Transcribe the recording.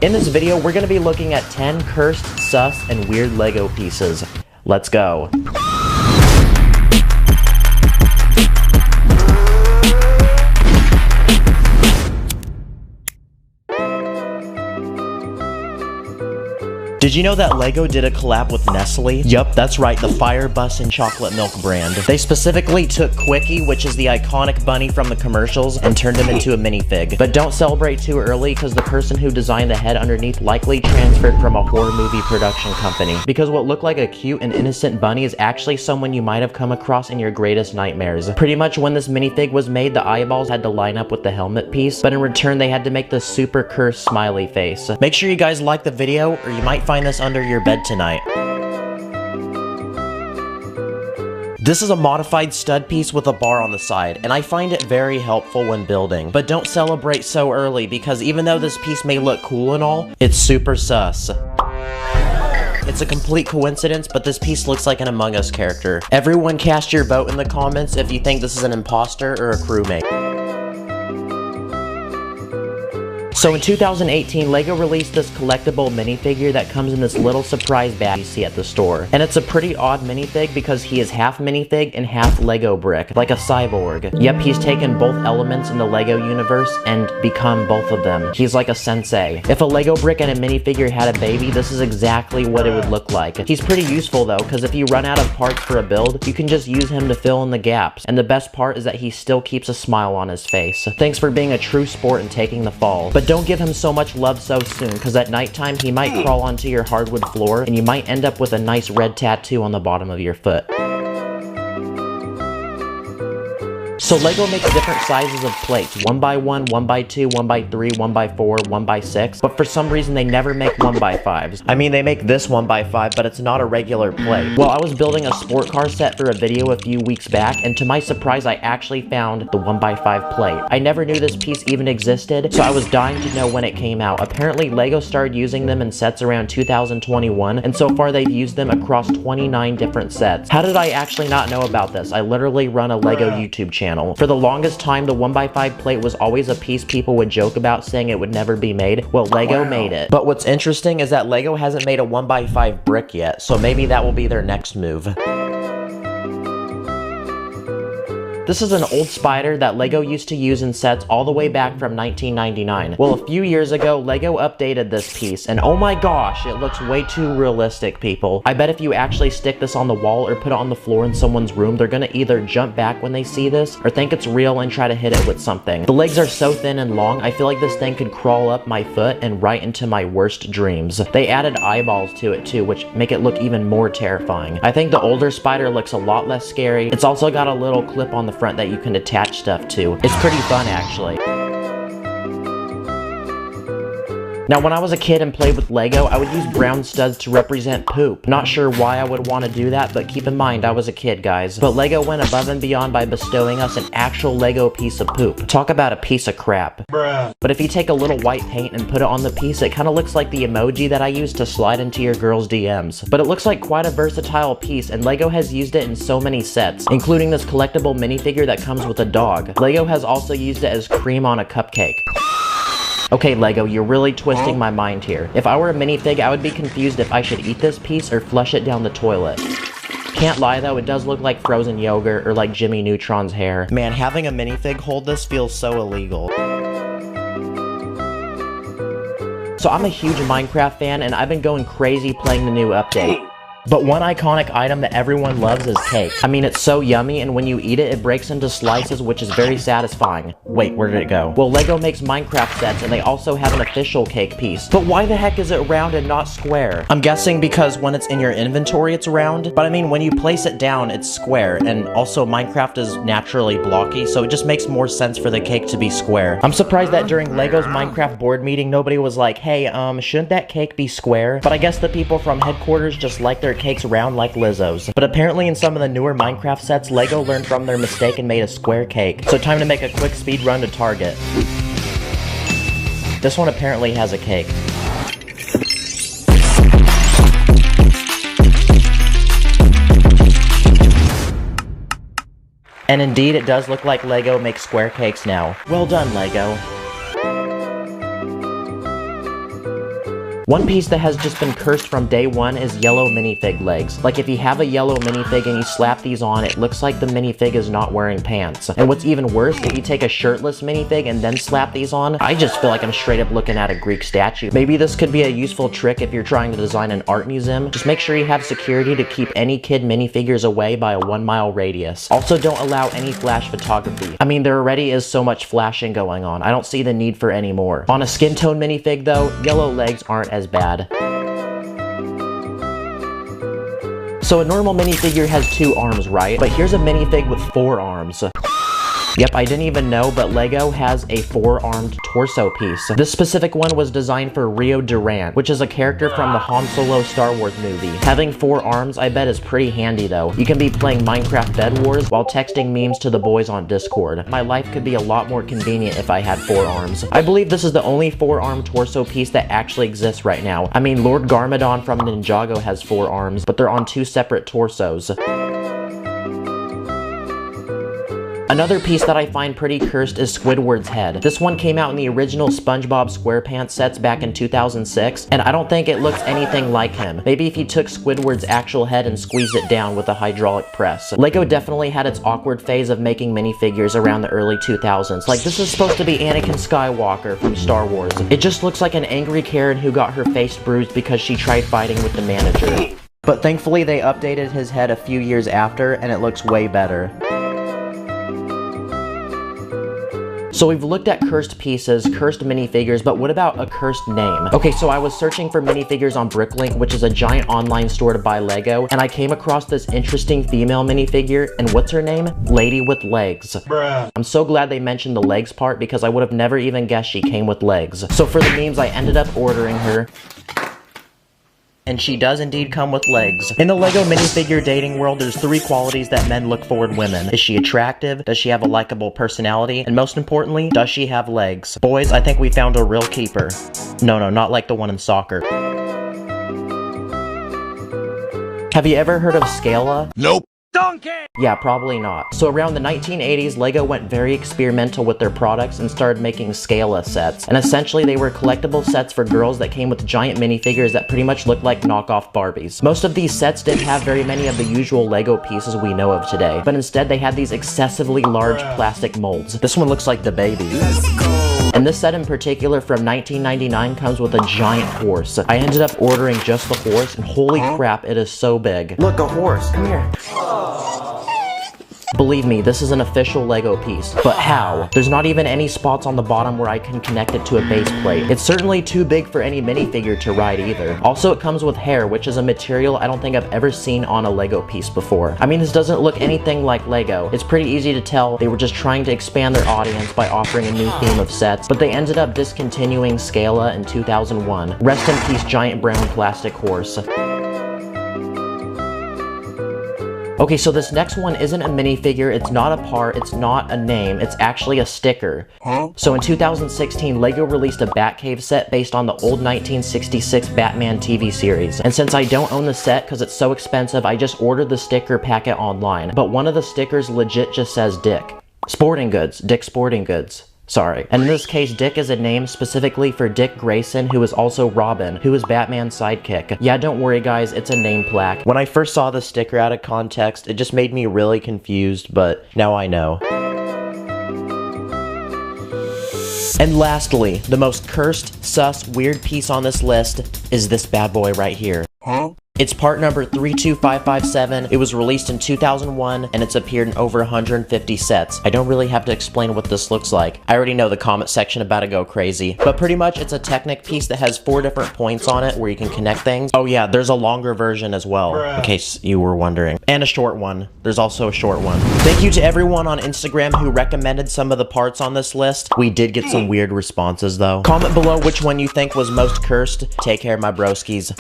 In this video, we're going to be looking at 10 cursed, sus, and weird LEGO pieces. Let's go. Did you know that LEGO did a collab with Nestle? Yup, that's right, the Fire Bus and Chocolate Milk brand. They specifically took Quickie, which is the iconic bunny from the commercials, and turned him into a minifig. But don't celebrate too early, because the person who designed the head underneath likely transferred from a horror movie production company. Because what looked like a cute and innocent bunny is actually someone you might have come across in your greatest nightmares. Pretty much when this minifig was made, the eyeballs had to line up with the helmet piece, but in return they had to make the super cursed smiley face. Make sure you guys like the video, or you might find this under your bed tonight. This is a modified stud piece with a bar on the side, and I find it very helpful when building. But don't celebrate so early, because even though this piece may look cool and all, it's super sus. It's a complete coincidence, but this piece looks like an Among Us character. Everyone cast your vote in the comments if you think this is an imposter or a crewmate. So in 2018, LEGO released this collectible minifigure that comes in this little surprise bag you see at the store. And it's a pretty odd minifig because he is half minifig and half LEGO brick, like a cyborg. Yep, he's taken both elements in the LEGO universe and become both of them. He's like a sensei. If a LEGO brick and a minifigure had a baby, this is exactly what it would look like. He's pretty useful though, because if you run out of parts for a build, you can just use him to fill in the gaps. And the best part is that he still keeps a smile on his face. Thanks for being a true sport and taking the fall. But don't give him so much love so soon, because at nighttime he might crawl onto your hardwood floor and you might end up with a nice red tattoo on the bottom of your foot. So LEGO makes different sizes of plates, 1x1, 1x2, 1x3, 1x4, 1x6, but for some reason they never make 1x5s. I mean, they make this 1x5, but it's not a regular plate. Well, I was building a sport car set for a video a few weeks back, and to my surprise, I actually found the 1x5 plate. I never knew this piece even existed, so I was dying to know when it came out. Apparently, LEGO started using them in sets around 2021, and so far they've used them across 29 different sets. How did I actually not know about this? I literally run a LEGO YouTube channel. For the longest time, the 1x5 plate was always a piece people would joke about, saying it would never be made. Well, LEGO made it. But what's interesting is that LEGO hasn't made a 1x5 brick yet, so maybe that will be their next move. This is an old spider that LEGO used to use in sets all the way back from 1999. Well, a few years ago, LEGO updated this piece, and oh my gosh, it looks way too realistic, people. I bet if you actually stick this on the wall or put it on the floor in someone's room, they're gonna either jump back when they see this, or think it's real and try to hit it with something. The legs are so thin and long, I feel like this thing could crawl up my foot and right into my worst dreams. They added eyeballs to it too, which make it look even more terrifying. I think the older spider looks a lot less scary. It's also got a little clip on the front that you can attach stuff to. It's pretty fun, actually. Now, when I was a kid and played with LEGO, I would use brown studs to represent poop. Not sure why I would want to do that, but keep in mind, I was a kid, guys. But LEGO went above and beyond by bestowing us an actual LEGO piece of poop. Talk about a piece of crap. Bruh. But if you take a little white paint and put it on the piece, it kind of looks like the emoji that I use to slide into your girl's DMs. But it looks like quite a versatile piece, and LEGO has used it in so many sets, including this collectible minifigure that comes with a dog. LEGO has also used it as cream on a cupcake. Okay, LEGO, you're really twisting my mind here. If I were a minifig, I would be confused if I should eat this piece or flush it down the toilet. Can't lie though, it does look like frozen yogurt or like Jimmy Neutron's hair. Man, having a minifig hold this feels so illegal. So I'm a huge Minecraft fan, and I've been going crazy playing the new update. But one iconic item that everyone loves is cake. I mean, it's so yummy, and when you eat it, it breaks into slices, which is very satisfying. Wait, where did it go? Well, LEGO makes Minecraft sets, and they also have an official cake piece. But why the heck is it round and not square? I'm guessing because when it's in your inventory, it's round. But I mean, when you place it down, it's square. And also, Minecraft is naturally blocky, so it just makes more sense for the cake to be square. I'm surprised that during LEGO's Minecraft board meeting, nobody was like, hey, shouldn't that cake be square? But I guess the people from headquarters just like their cakes round like Lizzo's. But apparently in some of the newer Minecraft sets, LEGO learned from their mistake and made a square cake. So time to make a quick speed run to Target. This one apparently has a cake. And indeed, it does look like LEGO makes square cakes now. Well done, LEGO. One piece that has just been cursed from day one is yellow minifig legs. Like if you have a yellow minifig and you slap these on, it looks like the minifig is not wearing pants. And what's even worse, if you take a shirtless minifig and then slap these on, I just feel like I'm straight up looking at a Greek statue. Maybe this could be a useful trick if you're trying to design an art museum. Just make sure you have security to keep any kid minifigures away by a 1-mile radius. Also, don't allow any flash photography. I mean, there already is so much flashing going on. I don't see the need for any more. On a skin tone minifig though, yellow legs aren't as bad. So a normal minifigure has 2 arms, right? But here's a minifig with 4 arms. Yep, I didn't even know, but LEGO has a 4-armed torso piece. This specific one was designed for Rio Durant, which is a character from the Han Solo Star Wars movie. Having 4 arms, I bet, is pretty handy though. You can be playing Minecraft Bed Wars while texting memes to the boys on Discord. My life could be a lot more convenient if I had 4 arms. I believe this is the only 4-armed torso piece that actually exists right now. I mean, Lord Garmadon from Ninjago has 4 arms, but they're on 2 separate torsos. Another piece that I find pretty cursed is Squidward's head. This one came out in the original SpongeBob SquarePants sets back in 2006, and I don't think it looks anything like him. Maybe if you took Squidward's actual head and squeezed it down with a hydraulic press. LEGO definitely had its awkward phase of making minifigures around the early 2000s. Like, this is supposed to be Anakin Skywalker from Star Wars. It just looks like an angry Karen who got her face bruised because she tried fighting with the manager. But thankfully they updated his head a few years after, and it looks way better. So we've looked at cursed pieces, cursed minifigures, but what about a cursed name? Okay, so I was searching for minifigures on Bricklink, which is a giant online store to buy LEGO, and I came across this interesting female minifigure, and what's her name? Lady with Legs. Bruh. I'm so glad they mentioned the legs part because I would have never even guessed she came with legs. So for the memes, I ended up ordering her. And she does indeed come with legs. In the LEGO minifigure dating world, there's 3 qualities that men look for in women. Is she attractive? Does she have a likable personality? And most importantly, does she have legs? Boys, I think we found a real keeper. No, not like the one in soccer. Have you ever heard of Scala? Nope. Donkey! Yeah, probably not. So around the 1980s, LEGO went very experimental with their products and started making Scala sets. And essentially they were collectible sets for girls that came with giant minifigures that pretty much looked like knockoff Barbies. Most of these sets didn't have very many of the usual LEGO pieces we know of today, but instead they had these excessively large plastic molds. This one looks like the baby. Let's go. And this set in particular from 1999 comes with a giant horse. I ended up ordering just the horse, and holy crap, it is so big. Look, a horse, come here. Believe me, this is an official LEGO piece. But how? There's not even any spots on the bottom where I can connect it to a base plate. It's certainly too big for any minifigure to ride either. Also, it comes with hair, which is a material I don't think I've ever seen on a LEGO piece before. I mean, this doesn't look anything like LEGO. It's pretty easy to tell they were just trying to expand their audience by offering a new theme of sets, but they ended up discontinuing Scala in 2001. Rest in peace, giant brown plastic horse. Okay, so this next one isn't a minifigure, it's not a part, it's not a name, it's actually a sticker. So in 2016, LEGO released a Batcave set based on the old 1966 Batman TV series. And since I don't own the set because it's so expensive, I just ordered the sticker packet online. But one of the stickers legit just says Dick. Sporting Goods, Dick Sporting Goods. Sorry. And in this case, Dick is a name specifically for Dick Grayson, who is also Robin, who is Batman's sidekick. Yeah, don't worry guys, it's a name plaque. When I first saw the sticker out of context, it just made me really confused, but now I know. And lastly, the most cursed, sus, weird piece on this list is this bad boy right here. It's part number 32557, it was released in 2001, and it's appeared in over 150 sets. I don't really have to explain what this looks like. I already know the comment section about to go crazy. But pretty much it's a Technic piece that has 4 different points on it where you can connect things. Oh yeah, there's a longer version as well, in case you were wondering. And a short one. There's also a short one. Thank you to everyone on Instagram who recommended some of the parts on this list. We did get some weird responses though. Comment below which one you think was most cursed. Take care, my broskies.